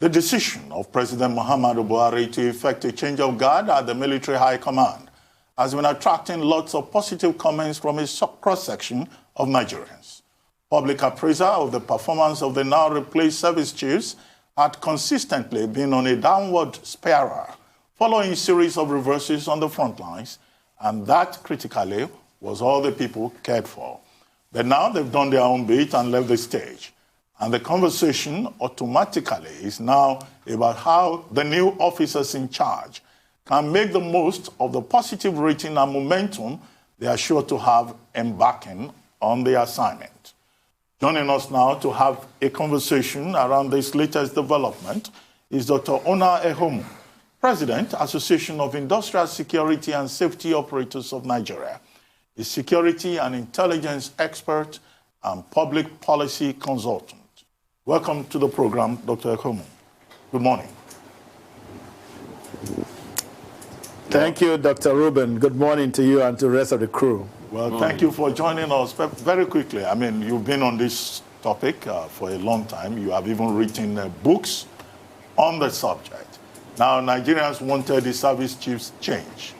The decision of President Muhammadu Buhari to effect a change of guard at the military high command has been attracting lots of positive comments from a cross-section of Nigerians. Public appraisal of the performance of the now replaced service chiefs had consistently been on a downward spiral following a series of reverses on the front lines, and that critically was all the people cared for. But now they've done their own bit and left the stage. And the conversation automatically is now about how the new officers in charge can make the most of the positive rating and momentum they are sure to have embarking on the assignment. Joining us now to have a conversation around this latest development is Dr. Ona Ekhomu, President, Association of Industrial Security and Safety Operators of Nigeria, a security and intelligence expert and public policy consultant. Welcome to the program, Dr. Ekhomu. Good morning. Thank you, Dr. Ruben. Good morning to you and to the rest of the crew. Well, thank you for joining us. Very quickly, I mean, you've been on this topic for a long time. You have even written books on the subject. Now, Nigerians wanted the service chiefs change.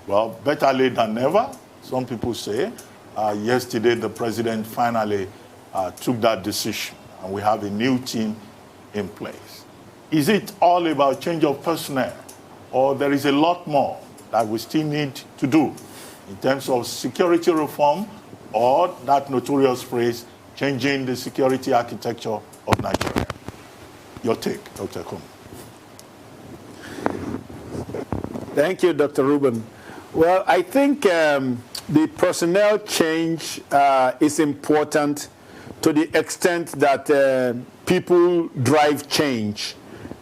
Well, better late than never, some people say. Yesterday, the president finally took that decision, and we have a new team in place. Is it all about change of personnel, or there is a lot more that we still need to do in terms of security reform, or that notorious phrase, changing the security architecture of Nigeria? Your take, Dr. Ekhomu. Thank you, Dr. Ruben. Well, I think the personnel change is important to the extent that people drive change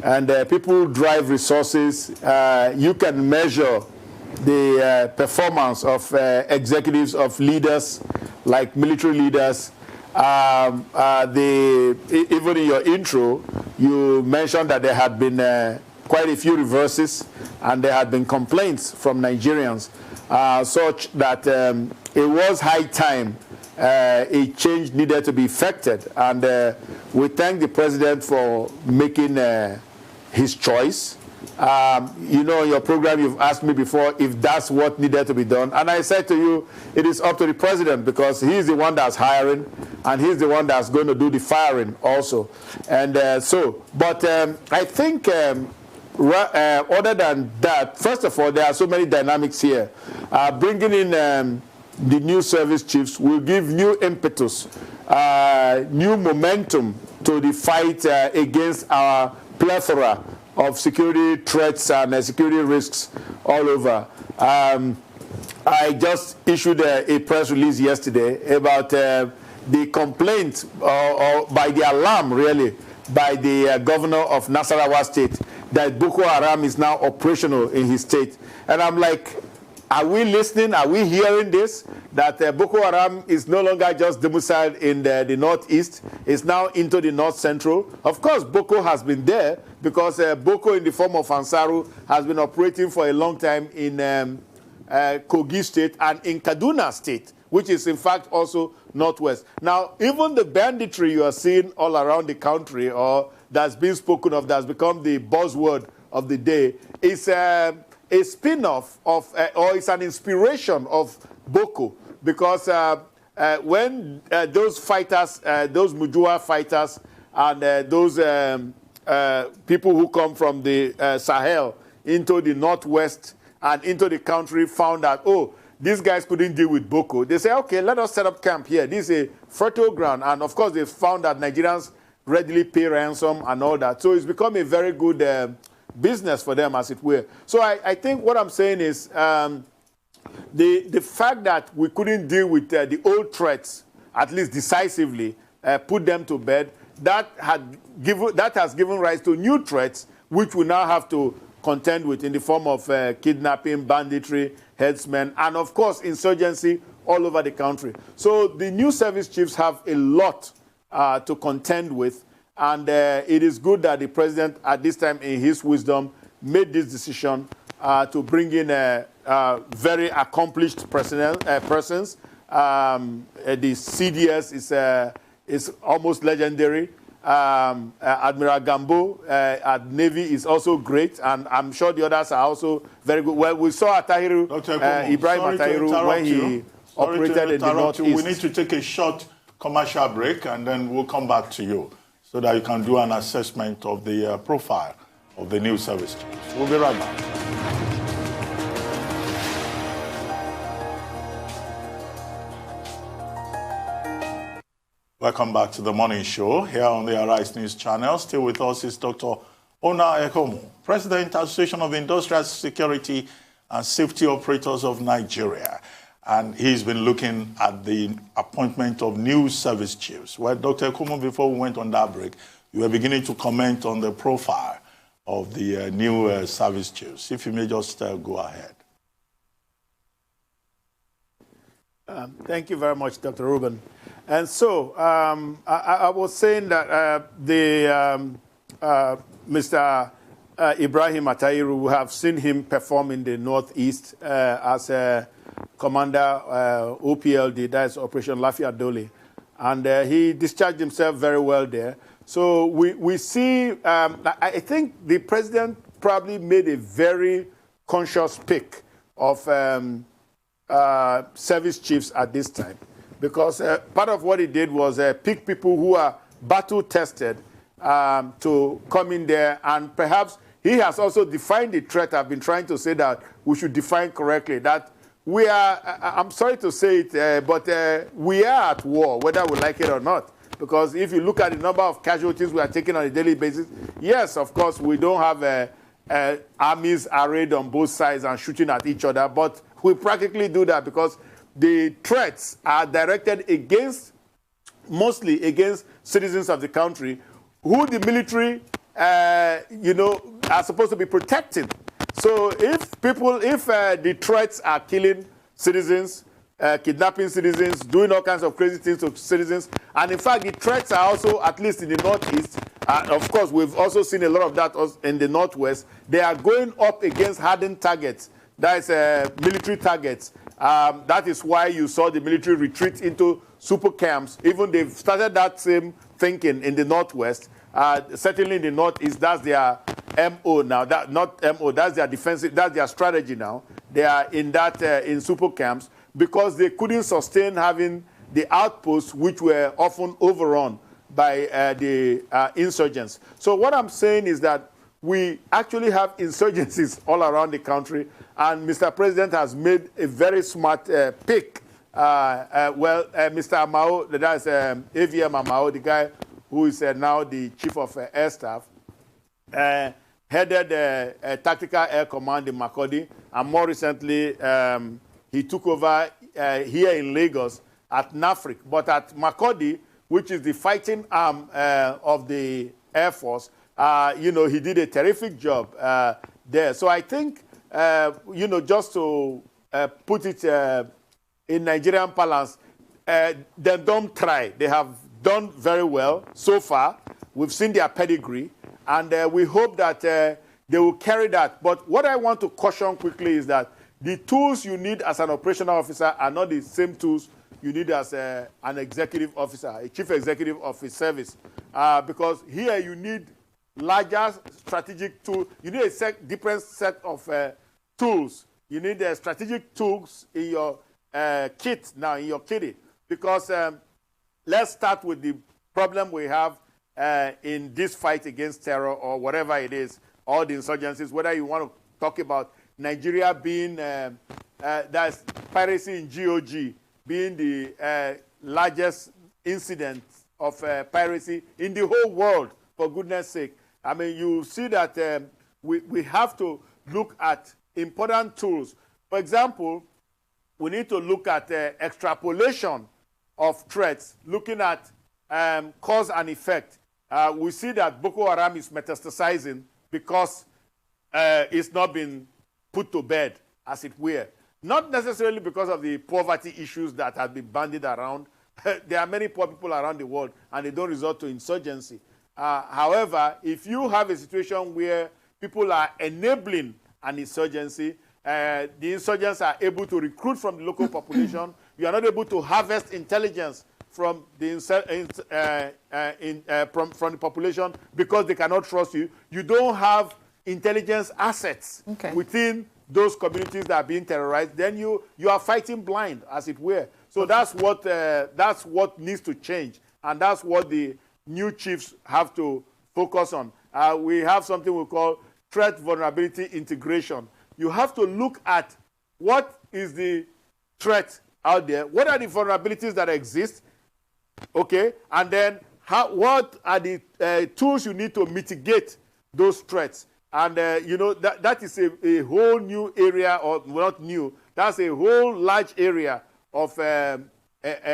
and people drive resources. You can measure the performance of executives, of leaders, like military leaders. Even in your intro, you mentioned that there had been quite a few reverses, and there had been complaints from Nigerians, such that it was high time a change needed to be effected. And we thank the president for making his choice. You know, in your program, you've asked me before if that's what needed to be done. And I said to you, it is up to the president, because he's the one that's hiring, and he's the one that's going to do the firing also. And but I think other than that, first of all, there are so many dynamics here. Bringing in the new service chiefs will give new impetus, new momentum to the fight against our plethora of security threats and security risks all over. I just issued a press release yesterday about the complaint, or by the alarm, really, by the governor of Nasarawa State, that Boko Haram is now operational in his state. And I'm like, are we listening? Are we hearing this? That Boko Haram is no longer just domiciled in the northeast. It's now into the north central. Of course, Boko has been there, because Boko in the form of Ansaru has been operating for a long time in Kogi State and in Kaduna State, which is in fact also northwest. Now, even the banditry you are seeing all around the country, or that's been spoken of, that's become the buzzword of the day, is a spin-off of, or it's an inspiration of Boko, because when those fighters, those Mujua fighters, and those people who come from the Sahel into the northwest and into the country found out, oh, these guys couldn't deal with Boko. They say, okay, let us set up camp here. This is a fertile ground. And of course, they found that Nigerians readily pay ransom and all that. So it's become a very good business for them, as it were. So I think what I'm saying is the fact that we couldn't deal with the old threats, at least decisively, put them to bed, that has given rise to new threats, which we now have to contend with in the form of kidnapping, banditry, herdsmen, and of course insurgency all over the country. So the new service chiefs have a lot to contend with, and it is good that the president, at this time in his wisdom, made this decision to bring in very accomplished persons. The CDS is almost legendary. Admiral Gambo at Navy is also great, and I'm sure the others are also very good. Well, we saw Ibrahim Atahiru when he operated in the Northeast. We need to take a short commercial break, and then we'll come back to you so that you can do an assessment of the profile of the new service chiefs. We'll be right back. Welcome back to the morning show here on the Arise News channel. Still with us is Dr. Ona Ekhomu, President, Association of Industrial Security and Safety Operators of Nigeria. And he's been looking at the appointment of new service chiefs. Well, Dr. Ekhomu, before we went on that break, you were beginning to comment on the profile of the new service chiefs. If you may just go ahead. Thank you very much, Dr. Reuben. And so I was saying that Mr. Ibrahim Atahiru, we have seen him perform in the Northeast as a commander, OPLD, that is Operation Lafia Dole. And he discharged himself very well there. So we see, I think the president probably made a very conscious pick of service chiefs at this time. Because part of what he did was pick people who are battle-tested to come in there. And perhaps he has also defined the threat. I've been trying to say that we should define correctly. That we are, I'm sorry to say it, but we are at war, whether we like it or not. Because if you look at the number of casualties we are taking on a daily basis, yes, of course, we don't have armies arrayed on both sides and shooting at each other. But we practically do that because the threats are directed against, mostly against citizens of the country, who the military, are supposed to be protecting. So if the threats are killing citizens, kidnapping citizens, doing all kinds of crazy things to citizens, and in fact the threats are also, at least in the Northeast, of course we've also seen a lot of that in the Northwest, they are going up against hardened targets, that is military targets. That is why you saw the military retreat into super camps. Even they've started that same thinking in the Northwest. Certainly in the Northeast, that's their MO now. That's their defensive, that's their strategy now. They are in that in super camps because they couldn't sustain having the outposts, which were often overrun by the insurgents. So what I'm saying is that we actually have insurgencies all around the country, and Mr. President has made a very smart pick. Mr. Amao, that's AVM Amao, the guy who is now the chief of air staff, headed Tactical Air Command in Makurdi, and more recently, he took over here in Lagos at NAFRIC. But at Makurdi, which is the fighting arm of the Air Force, he did a terrific job there. So I think, just to put it in Nigerian parlance, they don't try. They have done very well so far. We've seen their pedigree, and we hope that they will carry that. But what I want to caution quickly is that the tools you need as an operational officer are not the same tools you need as an executive officer, a chief executive of a service. Because here you need larger strategic tools. You need a different set of tools. You need strategic tools in your kit now, in your kitty. Because let's start with the problem we have in this fight against terror or whatever it is, all the insurgencies, whether you want to talk about Nigeria being, that's piracy in GOG, being the largest incident of piracy in the whole world, for goodness sake. I mean, you see that we have to look at important tools. For example, we need to look at extrapolation of threats, looking at cause and effect. We see that Boko Haram is metastasizing because it's not been put to bed, as it were. Not necessarily because of the poverty issues that have been bandied around. There are many poor people around the world, and they don't resort to insurgency. However, if you have a situation where people are enabling an insurgency, the insurgents are able to recruit from the local population, you are not able to harvest intelligence from the from the population because they cannot trust you. You don't have intelligence assets within those communities that are being terrorized. Then you are fighting blind, as it were. So that's what needs to change, and that's what the new chiefs have to focus on. We have something we call threat vulnerability integration. You have to look at what is the threat out there, what are the vulnerabilities that exist, okay, and then what are the tools you need to mitigate those threats. And you know, that is a whole new area, or not new, that's a whole large area of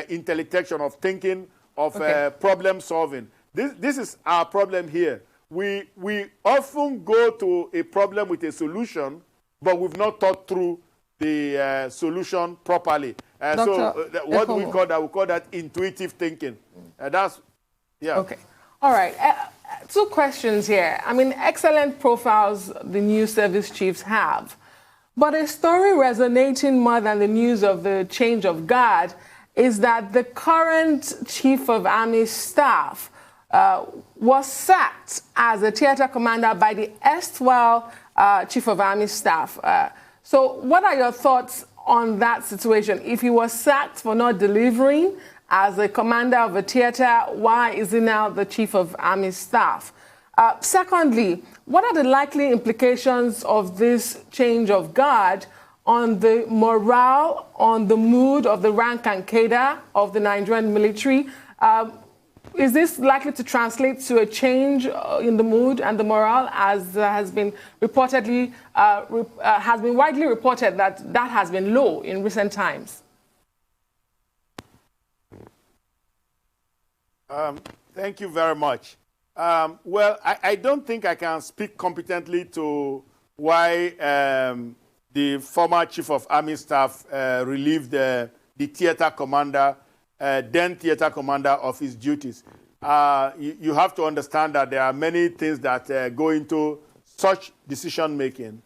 intellectual, of thinking, of problem solving. This is our problem here. We often go to a problem with a solution, but we've not thought through the solution properly. So what we call that intuitive thinking. That's, yeah. Okay. All right. Two questions here. I mean, excellent profiles the new service chiefs have. But a story resonating more than the news of the change of guard is that the current chief of army staff was sacked as a theater commander by the erstwhile chief of army staff. So what are your thoughts on that situation? If he was sacked for not delivering as a commander of a theater, why is he now the chief of army staff? Secondly, what are the likely implications of this change of guard on the morale, on the mood of the rank and cadre of the Nigerian military? Is this likely to translate to a change in the mood and the morale, as has been reportedly has been widely reported that has been low in recent times? Thank you very much. Well, I don't think I can speak competently to why the former chief of army staff relieved the theater commander, then theater commander, of his duties. You have to understand that there are many things that go into such decision making.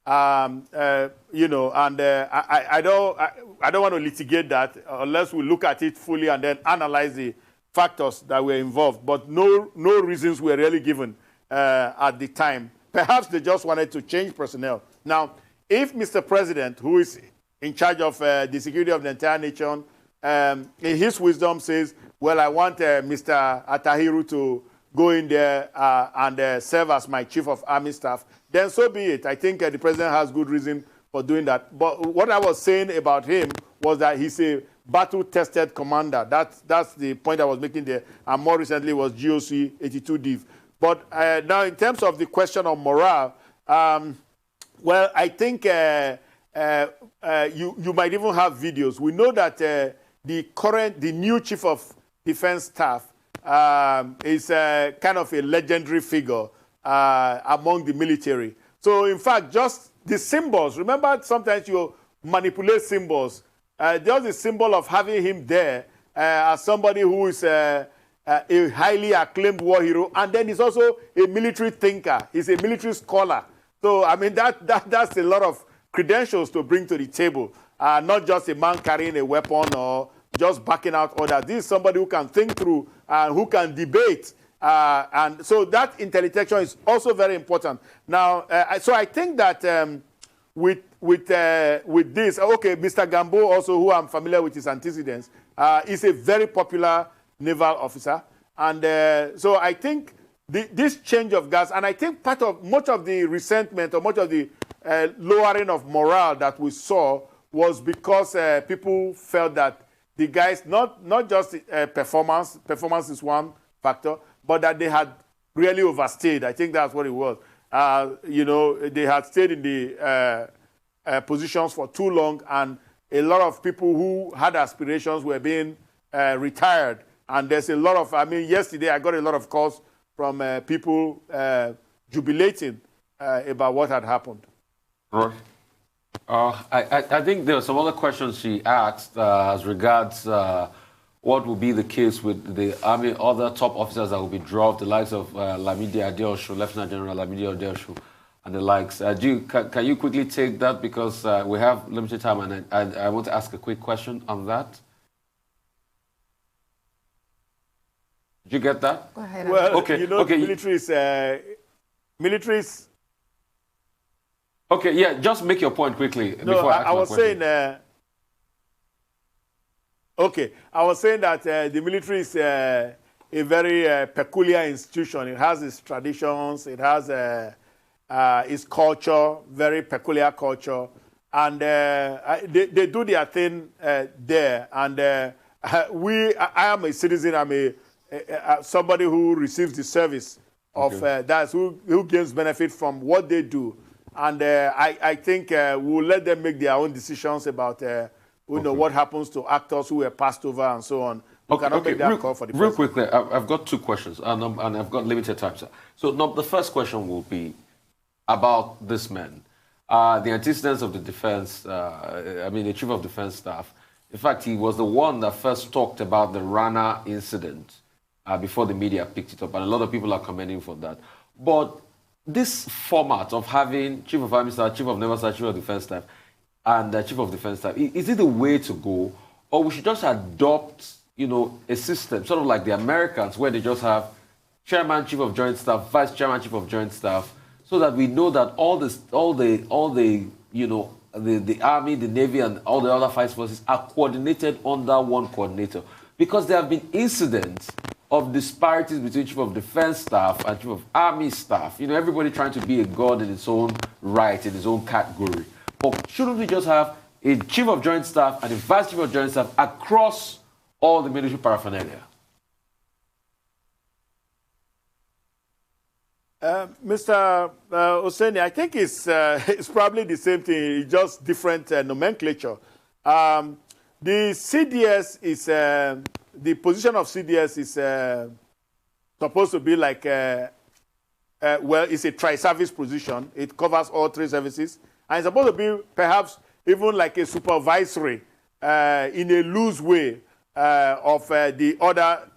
You know, and I don't want to litigate that unless we look at it fully and then analyze the factors that were involved. But no reasons were really given at the time. Perhaps they just wanted to change personnel. Now, if Mr. President, who is in charge of the security of the entire nation, in his wisdom says, well, I want Mr. Atahiru to go in there and serve as my chief of army staff, then so be it. I think the president has good reason for doing that. But what I was saying about him was that he's a battle-tested commander. That's the point I was making there. And more recently was GOC 82 Div. But now in terms of the question of morale, well, I think you might even have videos. We know that the new chief of defense staff is kind of a legendary figure among the military. So in fact, just the symbols, remember sometimes you manipulate symbols. Just the symbol of having him there as somebody who is a highly acclaimed war hero, and then he's also a military thinker. He's a military scholar. So, I mean, that's a lot of credentials to bring to the table. Not just a man carrying a weapon or just backing out orders. This is somebody who can think through and who can debate. And so that intellectual is also very important. Now, so I think that with this, okay, Mr. Gambo also, who I'm familiar with his antecedents, is a very popular naval officer. And so I think this change of gas, and I think much of the resentment or much of the lowering of morale that we saw was because people felt that the guys, not just performance is one factor, but that they had really overstayed. I think that's what it was. You know, they had stayed in the positions for too long, and a lot of people who had aspirations were being retired. And there's a lot of, I mean, yesterday I got a lot of calls from people jubilating about what had happened. Right. I think there were some other questions she asked as regards what will be the case with the army, other top officers that will be dropped, the likes of Lamidi Adeosho, Lieutenant General Lamidi Adeosho, and the likes. Can you quickly take that, because we have limited time, and I want to ask a quick question on that. Did you get that? Go ahead. Well, Okay, you know, okay. militaries. Okay, yeah, just make your point quickly No, before I ask I my was question. saying. Okay, I was saying that the military is a very peculiar institution. It has its traditions. It has its culture, very peculiar culture, and they do their thing there. And I am a citizen. I'm somebody who receives the service of that's who gains benefit from what they do. And I think we'll let them make their own decisions about what happens to actors who were passed over and so on. We cannot make that call for the real president. quickly, I've got two questions, and I've got limited time, sir. So the first question will be about this man. The antecedents of the defense, the chief of defense staff. In fact, he was the one that first talked about the Rana incident before the media picked it up, and a lot of people are commending for that. But this format of having chief of army staff, chief of naval staff, chief of defense staff, and chief of defense staff, is it the way to go, or we should just adopt, a system sort of like the Americans, where they just have chairman, chief of joint staff, vice chairman, chief of joint staff, so that we know that all the army, the navy, and all the other vice forces are coordinated under one coordinator, because there have been incidents of disparities between chief of defense staff and chief of army staff. Everybody trying to be a god in its own right, in its own category. But shouldn't we just have a chief of joint staff and a vice chief of joint staff across all the military paraphernalia? Mr. Oseni, I think it's probably the same thing, it's just different nomenclature. The CDS is, the position of CDS is supposed to be like, it's a tri-service position. It covers all three services. And it's supposed to be perhaps even like a supervisory in a loose way of the other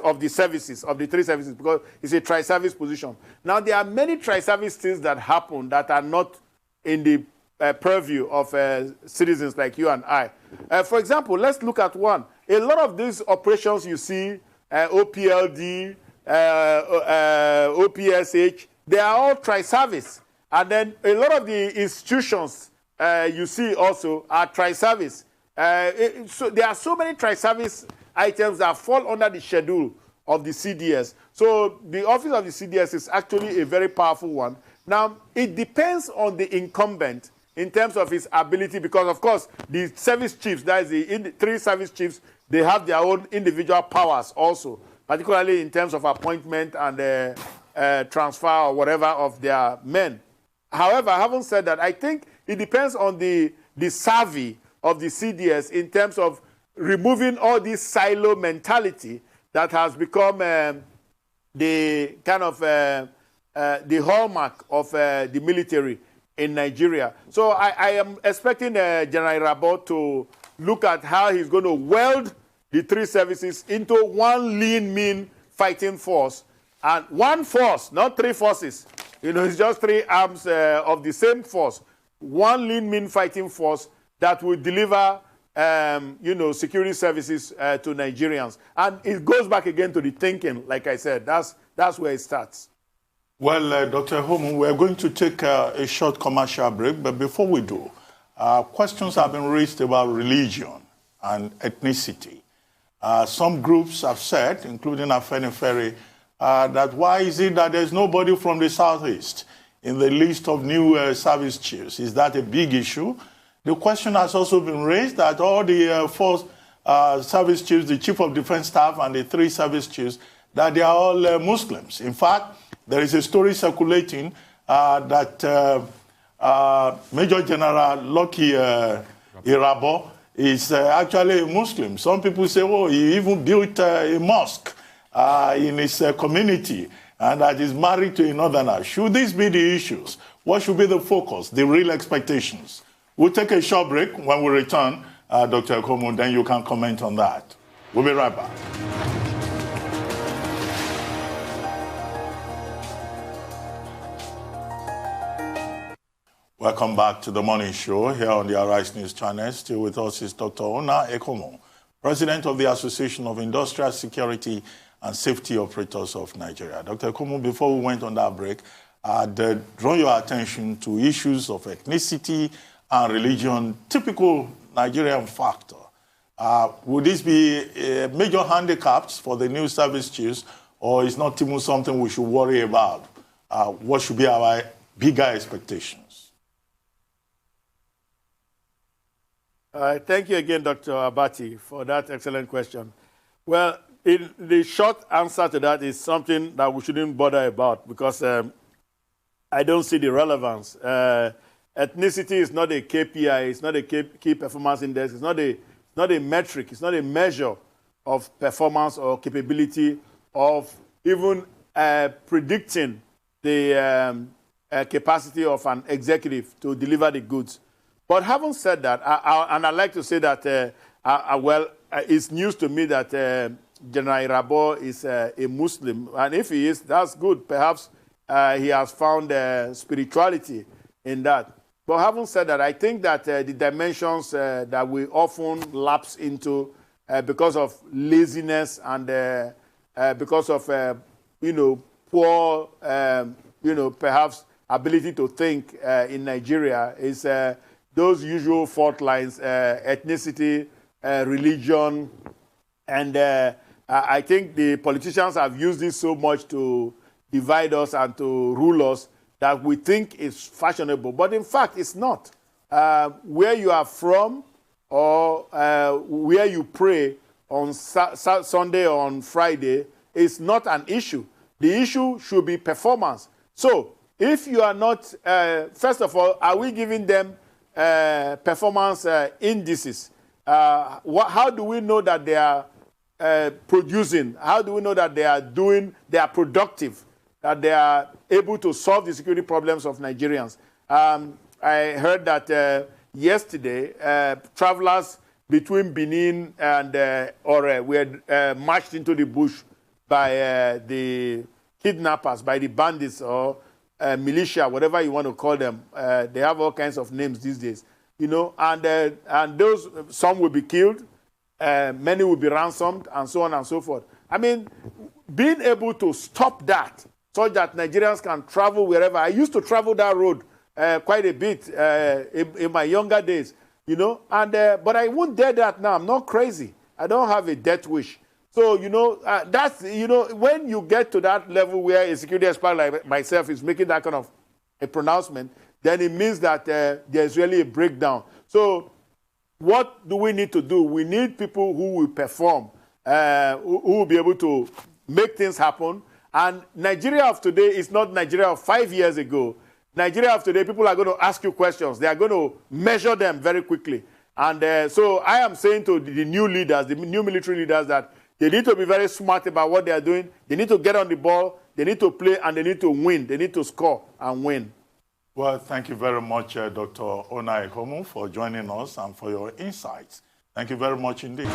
of the services, of the three services, because it's a tri-service position. Now, there are many tri-service things that happen that are not in the purview of citizens like you and I. For example, let's look at one. A lot of these operations you see, OPLD, OPSH, they are all tri-service. And then a lot of the institutions you see also are tri-service. So there are so many tri-service items that fall under the schedule of the CDS. So the office of the CDS is actually a very powerful one. Now, it depends on the incumbent in terms of his ability, because, of course, the service chiefs, that is the three service chiefs, they have their own individual powers also, particularly in terms of appointment and transfer or whatever of their men. However, having said that, I think it depends on the savvy of the CDS in terms of removing all this silo mentality that has become the kind of the hallmark of the military in Nigeria. So I am expecting General Irabo to look at how he's going to weld the three services into one lean, mean fighting force. And one force, not three forces. It's just three arms of the same force. One lean, mean fighting force that will deliver, security services to Nigerians. And it goes back again to the thinking, like I said. That's where it starts. Well, Dr. Ekhomu, we're going to take a short commercial break, but before we do, questions have been raised about religion and ethnicity. Some groups have said, including Afenifere, that why is it that there's nobody from the Southeast in the list of new service chiefs? Is that a big issue? The question has also been raised that all the four service chiefs, the chief of defense staff and the three service chiefs, that they are all Muslims. In fact, there is a story circulating that Major General Lucky Irabo is actually a Muslim. Some people say, oh, he even built a mosque in his community and that is married to a northerner. Should these be the issues? What should be the focus, the real expectations? We'll take a short break. When we return, Dr. Ekhomu, then you can comment on that. We'll be right back. Welcome back to the Morning Show here on the Arise News Channel. Still with us is Dr. Ona Ekhomu, President of the Association of Industrial Security and safety operators of Nigeria. Dr. Ekhomu, before we went on that break, I'd draw your attention to issues of ethnicity and religion, typical Nigerian factor. Would this be a major handicap for the new service chiefs, or is not even something we should worry about? What should be our bigger expectations? Thank you again, Dr. Abati, for that excellent question. Well, the short answer to that is something that we shouldn't bother about, because I don't see the relevance. Ethnicity is not a KPI, it's not a key performance index, it's not a metric, it's not a measure of performance or capability of even predicting the capacity of an executive to deliver the goods. But having said that, and I'd like to say that, it's news to me that General Irabo is a Muslim, and if he is, that's good. Perhaps he has found spirituality in that. But having said that, I think that the dimensions that we often lapse into because of laziness and because of poor perhaps ability to think in Nigeria is those usual fault lines: ethnicity, religion, and I think the politicians have used this so much to divide us and to rule us that we think is fashionable, but in fact it's not. Where you are from, or where you pray on Sunday or on Friday is not an issue. The issue should be performance. So if you are not, first of all, are we giving them performance indices? How do we know that they are producing? How do we know that they are productive, that they are able to solve the security problems of Nigerians? I heard that yesterday, travelers between Benin and Ore were marched into the bush by the kidnappers, by the bandits or militia, whatever you want to call them. They have all kinds of names these days, and those, some will be killed, many will be ransomed, and so on and so forth. I mean, being able to stop that so that Nigerians can travel wherever. I used to travel that road quite a bit in my younger days, but I won't dare that now. I'm not crazy. I don't have a death wish. So, that's, when you get to that level where a security expert like myself is making that kind of a pronouncement, then it means that there's really a breakdown. So what do we need to do? We need people who will perform, who will be able to make things happen. And Nigeria of today is not Nigeria of 5 years ago. Nigeria of today, people are going to ask you questions. They are going to measure them very quickly. And so I am saying to the new leaders, the new military leaders, that they need to be very smart about what they are doing. They need to get on the ball. They need to play, and they need to win. They need to score and win. Well, thank you very much, Dr. Ona Ekhomu, for joining us and for your insights. Thank you very much indeed.